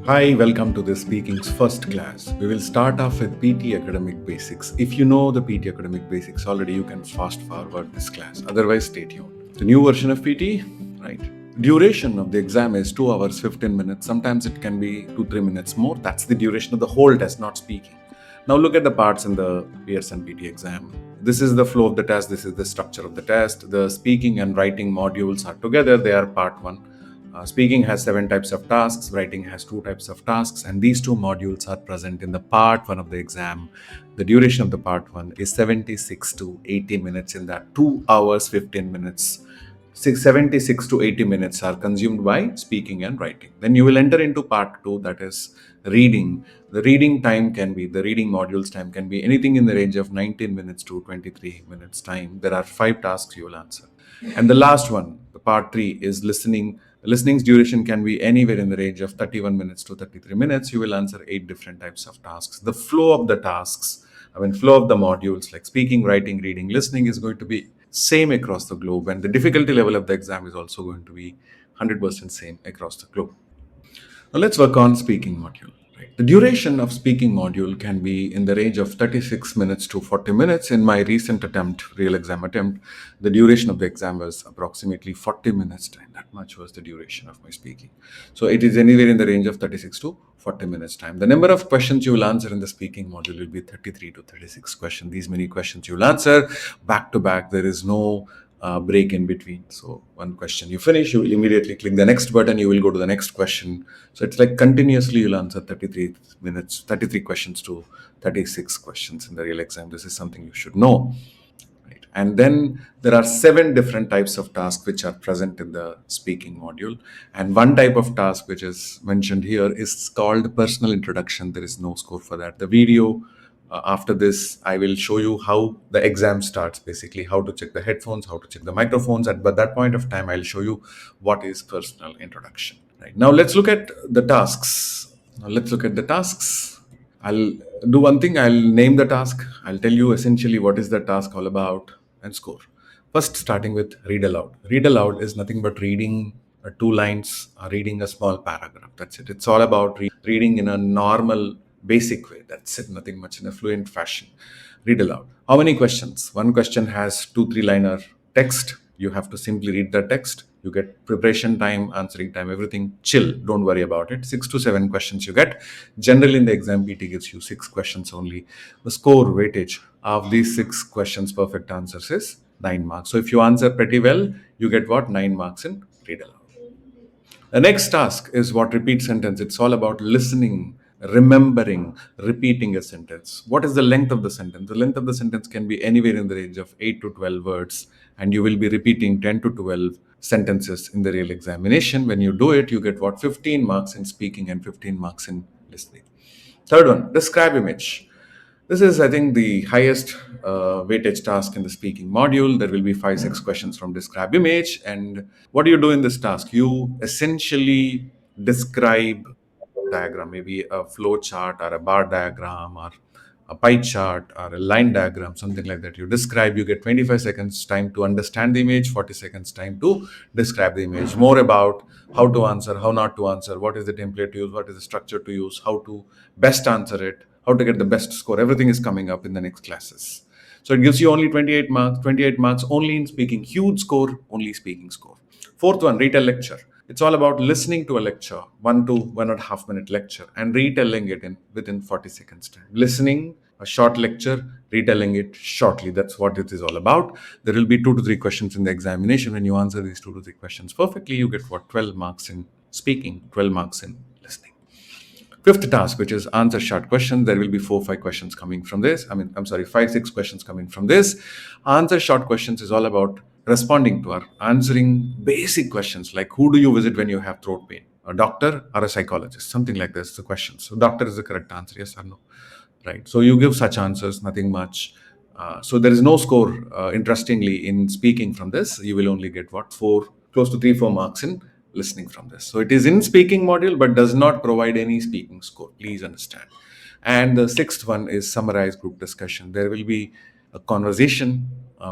Hi, welcome to the Speaking's first class. We will start off with PT Academic Basics. If you know the PT Academic Basics already, you can fast forward this class. Otherwise, stay tuned. The new version of PT, right? Duration of the exam is 2 hours 15 minutes. Sometimes it can be 2-3 minutes more. That's the duration of the whole test, not speaking. Now look at the parts in the Pearson PT exam. This is the flow of the test. This is the structure of the test. The speaking and writing modules are together. They are part 1. Speaking has 7 types of tasks, writing has 2 types of tasks, and these 2 modules are present in the part 1 of the exam. The duration of the part 1 is 76 to 80 minutes. In that 2 hours 15 minutes, 76 to 80 minutes are consumed by speaking and writing. Then you will enter into part 2, that is reading. The reading time can be, the reading modules time can be anything in the range of 19 minutes to 23 minutes time. There are 5 tasks you will answer. And the last one, the part 3, is listening. Listening's duration can be anywhere in the range of 31 minutes to 33 minutes. You will answer 8 different types of tasks. The flow of the tasks, flow of the modules like speaking, writing, reading, listening is going to be same across the globe. And the difficulty level of the exam is also going to be 100% same across the globe. Now let's work on speaking module. Right. The duration of speaking module can be in the range of 36 minutes to 40 minutes. In my recent real exam attempt, the duration of the exam was approximately 40 minutes time. That much was the duration of my speaking. So it is anywhere in the range of 36 to 40 minutes time. The number of questions you will answer in the speaking module will be 33 to 36 questions. These many questions you will answer back to back. There is no break in between. So one question you finish, you will immediately click the next button, you will go to the next question. So it's like continuously you'll answer 33 questions to 36 questions in the real exam. This is something you should know. Right. And then there are 7 different types of tasks which are present in the speaking module. And one type of task which is mentioned here is called personal introduction. There is no score for that. The video after this, I will show you how the exam starts, basically how to check the headphones, how to check the microphones. At that point of time, I'll show you what is personal introduction. Right. Now let's look at the tasks. I'll do one thing. I'll name the task. I'll tell you essentially what is the task all about and score. First, starting with read aloud. Read aloud is nothing but reading 2 lines, reading a small paragraph. That's it. It's all about reading in a normal, basic way. That's it. Nothing much in a fluent fashion. Read aloud. How many questions? One question has 2-3 liner text. You have to simply read the text. You get preparation time, answering time, everything. Chill. Don't worry about it. 6 to 7 questions you get. Generally, in the exam, PT gives you 6 questions only. The score weightage of these 6 questions, perfect answers is 9 marks. So if you answer pretty well, you get what? 9 marks in read aloud. The next task is what repeat sentence. It's all about listening, remembering, repeating a sentence. What is the length of the sentence? The length of the sentence can be anywhere in the range of 8 to 12 words, and you will be repeating 10 to 12 sentences in the real examination. When you do it, you get what? 15 marks in speaking and 15 marks in listening. Third one, describe image. This is, I think, the highest weightage task in the speaking module. There will be 5-6 questions from describe image. And what do you do in this task? You essentially describe a diagram, maybe a flow chart or a bar diagram or a pie chart or a line diagram, something like that. You describe, you get 25 seconds time to understand the image, 40 seconds time to describe the image. More about how to answer, how not to answer, what is the template to use, what is the structure to use, how to best answer it, how to get the best score. Everything is coming up in the next classes. So it gives you only 28 marks only in speaking. Huge score, only speaking score. Fourth one, retell lecture. It's all about listening to a lecture, 1 to 1.5 minute lecture, and retelling it in within 40 seconds time. Listening a short lecture, retelling it shortly. That's what it is all about. There will be 2 to 3 questions in the examination. When you answer these 2 to 3 questions perfectly, you get what? 12 marks in speaking, 12 marks in listening. Fifth task, which is answer short question. There will be 4-5 questions coming from this. 5-6 questions coming from this. Answer short questions is all about responding to or answering basic questions like who do you visit when you have throat pain? A doctor or a psychologist? Something like this, the question. So doctor is the correct answer, yes or no? Right. So you give such answers, nothing much. So there is no score, interestingly, in speaking from this. You will only get what? Close to 3-4 marks in listening from this. So it is in speaking module, but does not provide any speaking score. Please understand. And the sixth one is summarize group discussion. There will be a conversation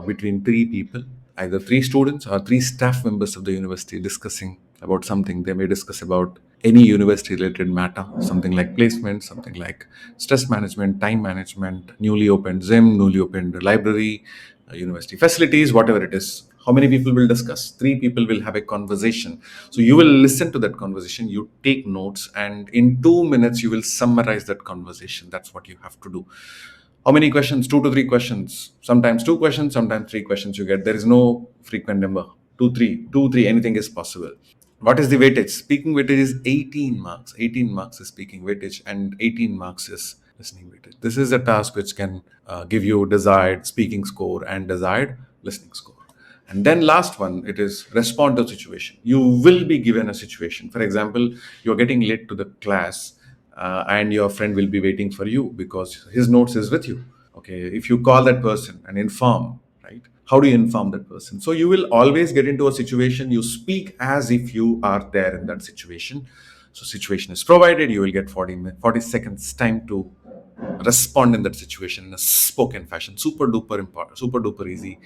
between 3 people, either 3 students or 3 staff members of the university discussing about something. They may discuss about any university related matter, something like placement, something like stress management, time management, newly opened gym, newly opened library, university facilities, whatever it is. How many people will discuss? Three people will have a conversation. So you will listen to that conversation, you take notes, and in 2 minutes you will summarize that conversation. That's what you have to do. How many questions? Two to three questions. Sometimes two questions, sometimes three questions you get. There is no frequent number. Two, three, anything is possible. What is the weightage? Speaking weightage is 18 marks. 18 marks is speaking weightage, and 18 marks is listening weightage. This is a task which can give you desired speaking score and desired listening score. And then last one, it is respond to situation. You will be given a situation. For example, you're getting late to the class, and your friend will be waiting for you because his notes is with you. Okay, if you call that person and inform, right? How do you inform that person? So you will always get into a situation, you speak as if you are there in that situation. So situation is provided, you will get 40 seconds time to respond in that situation in a spoken fashion. Super duper important, super duper easy.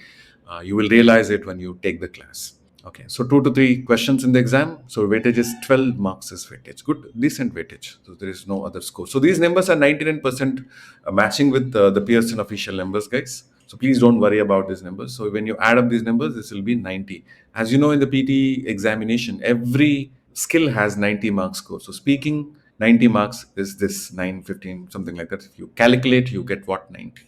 You will realize it when you take the class. Okay, so two to three questions in the exam. So weightage is 12 marks is weightage. Good, decent weightage. So there is no other score. So these numbers are 99% matching with the Pearson official numbers, guys. So please don't worry about these numbers. So when you add up these numbers, this will be 90. As you know, in the PTE examination, every skill has 90 marks score. So speaking 90 marks is this 9, 15, something like that. If you calculate, you get what, 90.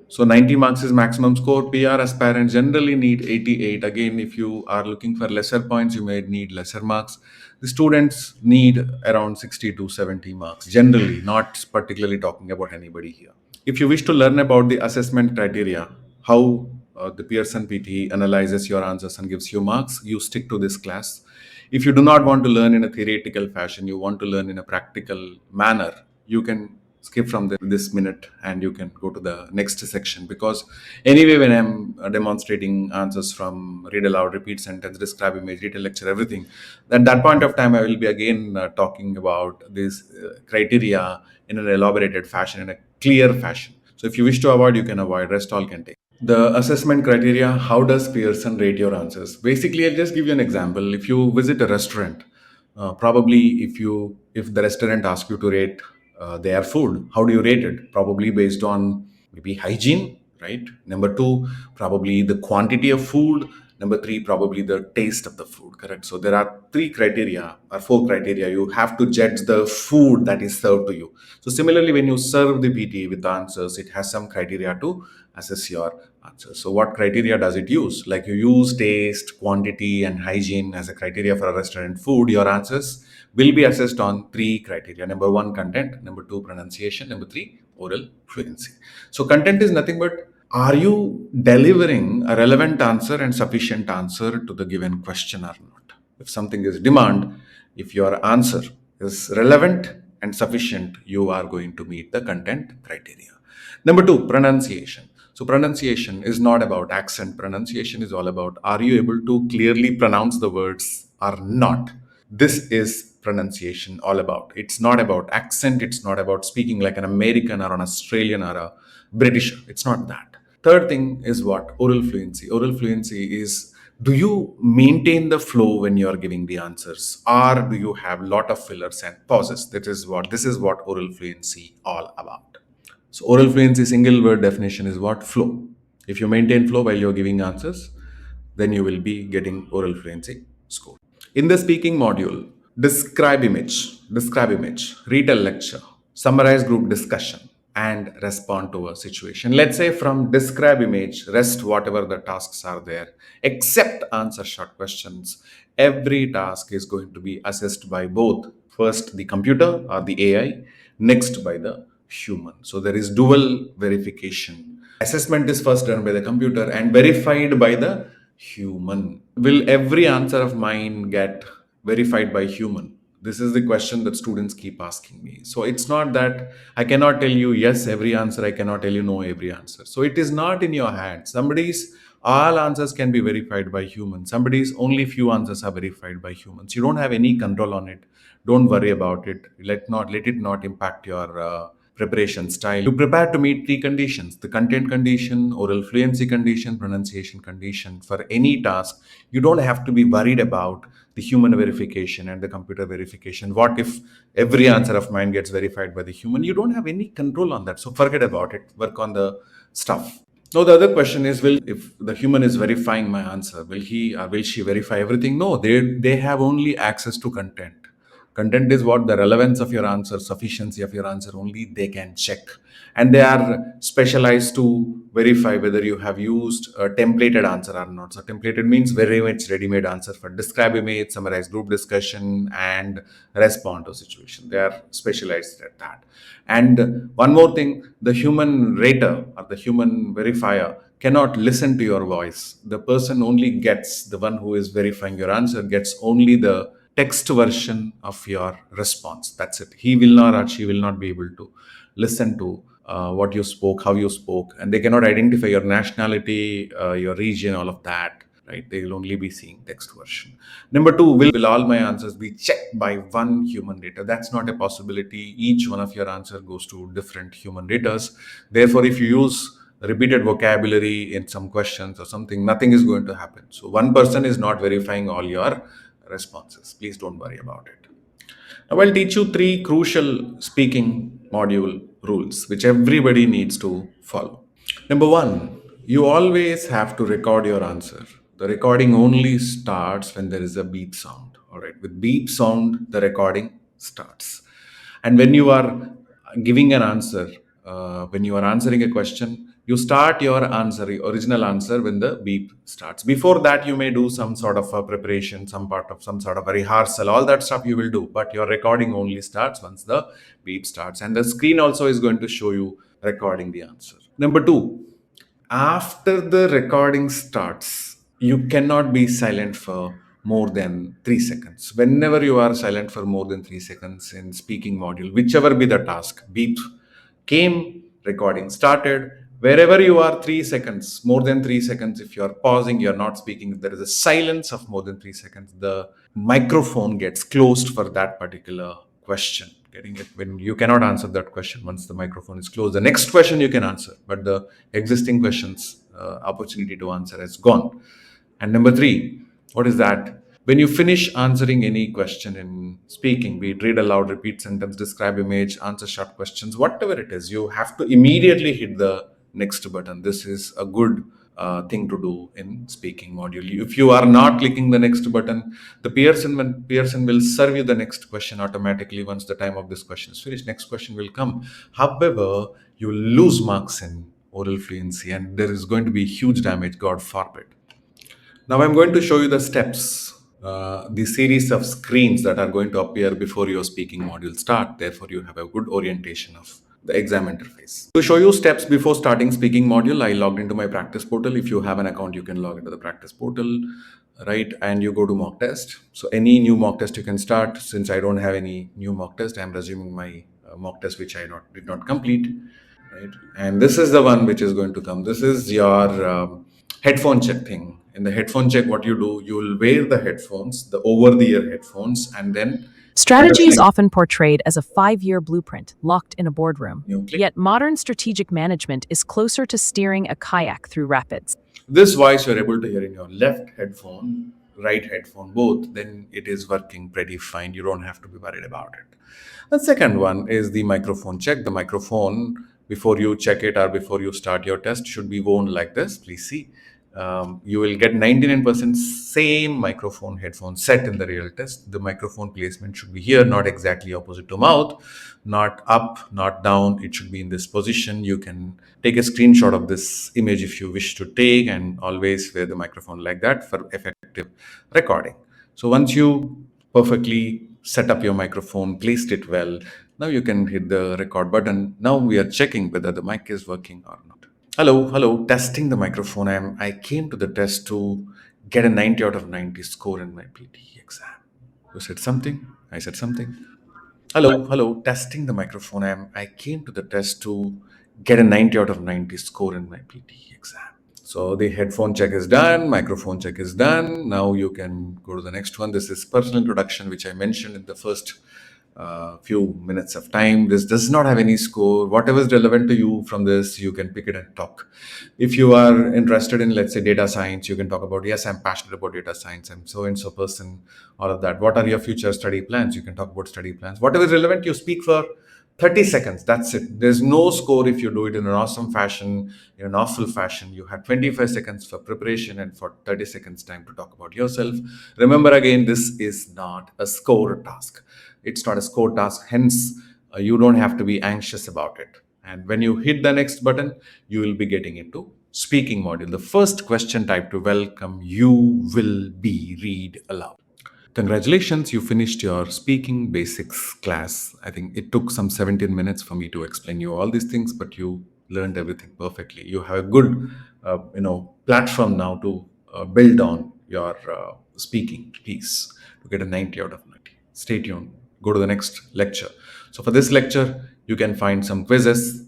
So 90 marks is maximum score. PR aspirants generally need 88. Again, if you are looking for lesser points, you may need lesser marks. The students need around 60 to 70 marks, generally, not particularly talking about anybody here. If you wish to learn about the assessment criteria, how the Pearson PTE analyzes your answers and gives you marks, you stick to this class. If you do not want to learn in a theoretical fashion, you want to learn in a practical manner, you can skip from this minute and you can go to the next section, because anyway when I'm demonstrating answers from read aloud, repeat sentence, describe image, detail lecture, everything, at that point of time I will be again talking about this criteria in an elaborated fashion, in a clear fashion. So if you wish to avoid, you can avoid, rest all can take. The assessment criteria, how does Pearson rate your answers? Basically, I'll just give you an example. If you visit a restaurant, probably if the restaurant asks you to rate their food, how do you rate it? Probably based on maybe hygiene, right? Number two, probably the quantity of food. Number three, probably the taste of the food, correct? So there are three criteria or four criteria. You have to judge the food that is served to you. So similarly, when you serve the PT with the answers, it has some criteria to assess your answers. So what criteria does it use? Like you use taste, quantity, and hygiene as a criteria for a restaurant food. Your answers will be assessed on three criteria. Number one, content. Number two, pronunciation. Number three, oral fluency. So content is nothing but, are you delivering a relevant answer and sufficient answer to the given question or not? If something is demand, if your answer is relevant and sufficient, you are going to meet the content criteria. Number two, pronunciation. So pronunciation is not about accent. Pronunciation is all about, are you able to clearly pronounce the words or not? This is pronunciation all about. It's not about accent. It's not about speaking like an American or an Australian or a British. It's not that. Third thing is what? Oral fluency. Oral fluency is, do you maintain the flow when you are giving the answers, or do you have lot of fillers and pauses? This is what oral fluency all about. So oral fluency single word definition is what? Flow. If you maintain flow while you're giving answers, then you will be getting oral fluency score. In the speaking module, describe image, read a lecture, summarize group discussion, and respond to a situation. Let's say from describe image, rest whatever the tasks are there, except answer short questions. Every task is going to be assessed by both, first the computer or the AI, next by the human. So there is dual verification. Assessment is first done by the computer and verified by the human. Will every answer of mine get verified by human? This is the question that students keep asking me. So it's not that I cannot tell you yes every answer, I cannot tell you no every answer. So it is not in your hands. Somebody's all answers can be verified by humans. Somebody's only few answers are verified by humans. You don't have any control on it. Don't worry about it. Let it not impact your preparation style. You prepare to meet three conditions: the content condition, oral fluency condition, pronunciation condition. For any task, you don't have to be worried about the human verification and the computer verification. What if every answer of mine gets verified by the human? You don't have any control on that. So forget about it. Work on the stuff. Now the other question is, will if the human is verifying my answer, will he or will she verify everything? No, they have only access to content. Content is what the relevance of your answer, sufficiency of your answer only they can check. And they are specialized to verify whether you have used a templated answer or not. So templated means very much ready-made answer for describe image, summarize group discussion, and respond to situation. They are specialized at that. And one more thing, the human rater or the human verifier cannot listen to your voice. The person only gets, the one who is verifying your answer gets only the text version of your response. That's it. He will not or she will not be able to listen to what you spoke, how you spoke, and they cannot identify your nationality, your region, all of that. Right? They will only be seeing text version. Number two, will all my answers be checked by one human rater? That's not a possibility. Each one of your answer goes to different human raters. Therefore, if you use repeated vocabulary in some questions or something, nothing is going to happen. So one person is not verifying all your responses. Please don't worry about it. Now I'll teach you three crucial speaking module rules which everybody needs to follow. Number one, you always have to record your answer. The recording only starts when there is a beep sound. All right, with beep sound, the recording starts. And when you are giving an answer, when you are answering a question, you start your answer, your original answer, when the beep starts. Before that, you may do some sort of a preparation, some part of some sort of a rehearsal, all that stuff you will do. But your recording only starts once the beep starts. And the screen also is going to show you recording the answer. Number two, after the recording starts, you cannot be silent for more than 3 seconds. Whenever you are silent for more than 3 seconds in speaking module, whichever be the task, beep came, recording started. Wherever you are, 3 seconds, more than 3 seconds, if you are pausing, you're not speaking, if there is a silence of more than 3 seconds, the microphone gets closed for that particular question. Getting it? When you cannot answer that question once the microphone is closed, the next question you can answer, but the existing questions opportunity to answer has gone. And number three, what is that? When you finish answering any question in speaking, be it read aloud, repeat sentence, describe image, answer short questions, whatever it is, you have to immediately hit the next button. This is a good thing to do in speaking module. If you are not clicking the next button, the Pearson will serve you the next question automatically once the time of this question is finished. Next question will come. However, you will lose marks in oral fluency, and there is going to be huge damage, God forbid. Now I'm going to show you the steps, the series of screens that are going to appear before your speaking module start. Therefore, you have a good orientation of the exam interface. To show you steps before starting speaking module, I logged into my practice portal. If you have an account, you can log into the practice portal, right? And you go to mock test. So any new mock test you can start. Since I don't have any new mock test, I'm resuming my mock test which I did not complete, right? And this is the one which is going to come. This is your headphone check thing. In the headphone check, what you do, you will wear the headphones, the over-the-ear headphones, and then Strategy is often portrayed as a 5-year blueprint locked in a boardroom. you click. Yet modern strategic management is closer to steering a kayak through rapids. This voice you're able to hear in your left headphone, right headphone, both, then it is working pretty fine. You don't have to be worried about it. The second one is the microphone check. The microphone, before you check it or before you start your test, should be worn like this. Please see. You will get 99% same microphone headphone set in the real test. The microphone placement should be here, not exactly opposite to mouth, not up, not down. It should be in this position. You can take a screenshot of this image if you wish to take, and always wear the microphone like that for effective recording. So once you perfectly set up your microphone, placed it well, now you can hit the record button. Now we are checking whether the mic is working or not. Hello, testing the microphone. I came to the test to get a 90 out of 90 score in my PTE exam. You said something? I said something. Hello, testing the microphone. I came to the test to get a 90 out of 90 score in my PTE exam. So the headphone check is done, microphone check is done. Now you can go to the next one. This is personal introduction, which I mentioned in the first few minutes of time. This does not have any score. Whatever is relevant to you from this, you can pick it and talk. If you are interested in, let's say, data science, you can talk about, yes, I'm passionate about data science, I'm so and so person, all of that. What are your future study plans? You can talk about study plans. Whatever is relevant, you speak for 30 seconds. That's it. There's no score if you do it in an awesome fashion, in an awful fashion. You have 25 seconds for preparation and for 30 seconds time to talk about yourself. Remember again, this is not a score task. It's not a score task. Hence, you don't have to be anxious about it. And when you hit the next button, you will be getting into speaking module. The first question type to welcome you will be read aloud. Congratulations, you finished your speaking basics class. I think it took some 17 minutes for me to explain you all these things, but you learned everything perfectly. You have a good, platform now to build on your speaking piece to get a 90 out of 90. Stay tuned. Go to the next lecture. So for this lecture, you can find some quizzes.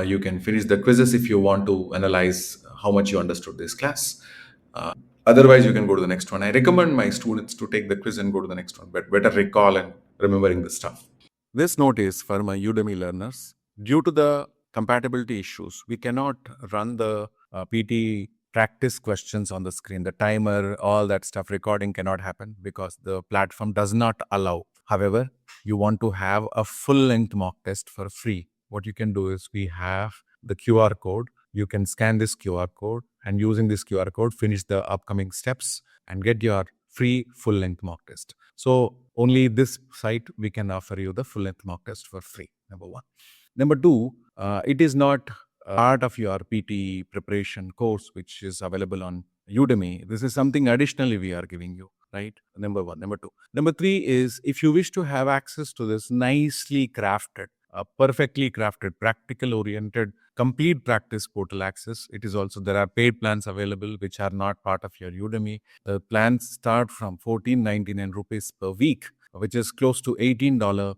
You can finish the quizzes if you want to analyze how much you understood this class. Otherwise, you can go to the next one. I recommend my students to take the quiz and go to the next one, but better recall and remembering the stuff. This note is for my Udemy learners. Due to the compatibility issues, we cannot run the PT practice questions on the screen. The timer, all that stuff, recording cannot happen because the platform does not allow. However, you want to have a full length mock test for free. What you can do is we have the QR code. You can scan this QR code and using this QR code, finish the upcoming steps and get your free full length mock test. So only this site we can offer you the full length mock test for free. Number one. Number two, it is not part of your PT preparation course, which is available on Udemy. This is something additionally we are giving you, right? Number one. Number two. Number three is if you wish to have access to this nicely crafted, perfectly crafted, practical oriented, complete practice portal access. It is also, there are paid plans available which are not part of your Udemy. The plans start from 14.99 rupees per week, which is close to $18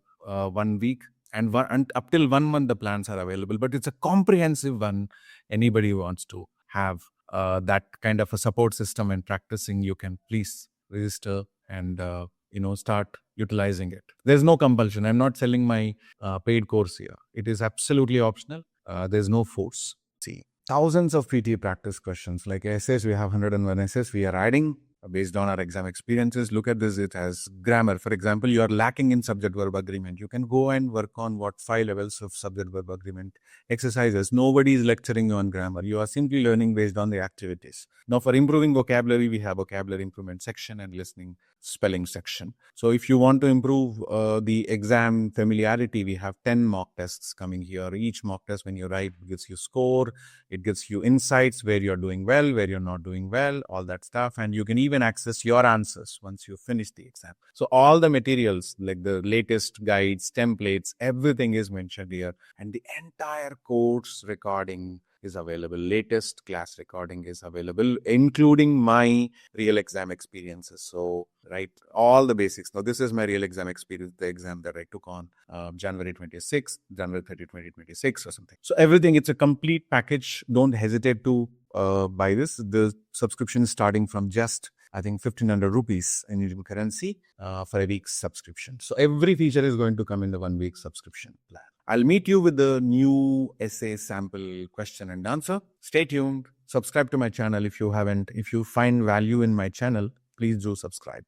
one week. And up till 1 month, the plans are available, but it's a comprehensive one. Anybody who wants to have that kind of a support system and practicing, you can please register and start utilizing it. There's no compulsion. I'm not selling my paid course here. It is absolutely optional. There's no force. See, thousands of PT practice questions. Like essays, we have 101 essays. We are adding based on our exam experiences. Look at this, it has grammar. For example, you are lacking in subject verb agreement. You can go and work on what 5 levels of subject verb agreement exercises. Nobody is lecturing you on grammar. You are simply learning based on the activities. Now, for improving vocabulary, we have vocabulary improvement section and listening spelling section. So if you want to improve the exam familiarity, we have 10 mock tests coming here. Each mock test, when you write, gives you score. It gives you insights where you're doing well, where you're not doing well, all that stuff. And you can even access your answers once you finish the exam. So all the materials, like the latest guides, templates, everything is mentioned here. And the entire course recording is available. Latest class recording is available, including my real exam experiences. So, right, all the basics. Now, this is my real exam experience, the exam that I took on January 26th, January 30, 2026 or something. So everything, it's a complete package. Don't hesitate to buy this. The subscription is starting from just, I think, 1,500 rupees in Indian currency for a week's subscription. So every feature is going to come in the 1 week subscription plan. I'll meet you with the new essay sample question and answer. Stay tuned. Subscribe to my channel if you haven't. If you find value in my channel, please do subscribe.